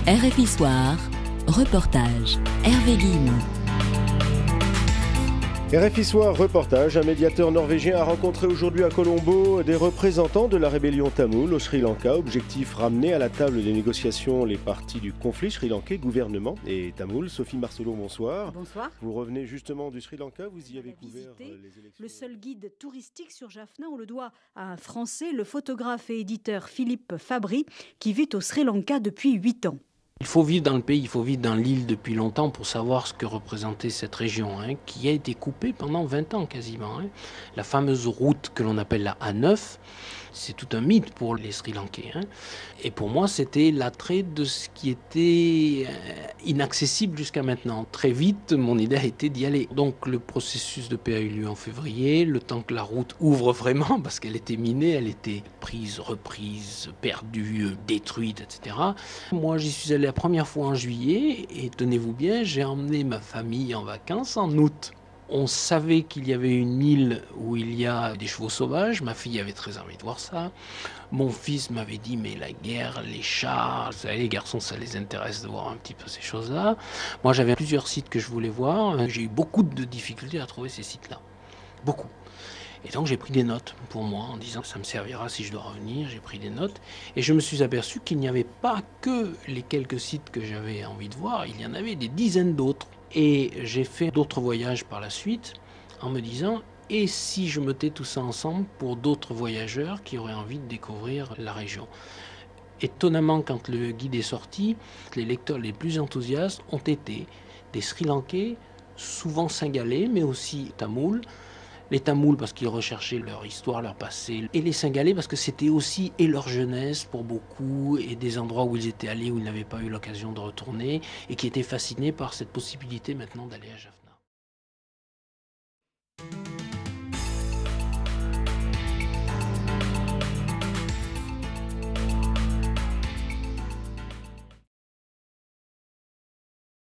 RFI Soir, reportage, Hervé Guillemot. RFI Soir, reportage. Un médiateur norvégien a rencontré aujourd'hui à Colombo des représentants de la rébellion tamoule au Sri Lanka. Objectif, ramener à la table des négociations les parties du conflit sri-lankais, gouvernement et tamoul. Sophie Marceau, bonsoir. Bonsoir. Vous revenez justement du Sri Lanka, vous y avez couvert les élections. Le seul guide touristique sur Jaffna, on le doit à un Français, le photographe et éditeur Philippe Fabry, qui vit au Sri Lanka depuis 8 ans. Il faut vivre dans le pays, il faut vivre dans l'île depuis longtemps pour savoir ce que représentait cette région, qui a été coupée pendant 20 ans quasiment. La fameuse route que l'on appelle la A9, c'est tout un mythe pour les Sri Lankais. Et pour moi, c'était l'attrait de ce qui était inaccessible jusqu'à maintenant. Très vite, mon idée a été d'y aller. Donc le processus de paix a eu lieu en février, le temps que la route ouvre vraiment, parce qu'elle était minée, elle était prise, reprise, perdue, détruite, etc. Moi, j'y suis allé la première fois en juillet, et tenez-vous bien, j'ai emmené ma famille en vacances en août. On savait qu'il y avait une île où il y a des chevaux sauvages. Ma fille avait très envie de voir ça. Mon fils m'avait dit, mais la guerre, les chars, vous savez, les garçons, ça les intéresse de voir un petit peu ces choses-là. Moi, j'avais plusieurs sites que je voulais voir. J'ai eu beaucoup de difficultés à trouver ces sites-là. Beaucoup. Et donc j'ai pris des notes pour moi en disant ça me servira si je dois revenir. J'ai pris des notes et je me suis aperçu qu'il n'y avait pas que les quelques sites que j'avais envie de voir, il y en avait des dizaines d'autres. Et j'ai fait d'autres voyages par la suite en me disant et si je mettais tout ça ensemble pour d'autres voyageurs qui auraient envie de découvrir la région. Étonnamment, quand le guide est sorti, les lecteurs les plus enthousiastes ont été des Sri Lankais, souvent Singalais mais aussi Tamouls. Les Tamouls parce qu'ils recherchaient leur histoire, leur passé, et les Singalais parce que c'était aussi et leur jeunesse pour beaucoup, et des endroits où ils étaient allés où ils n'avaient pas eu l'occasion de retourner, et qui étaient fascinés par cette possibilité maintenant d'aller à Jaffna.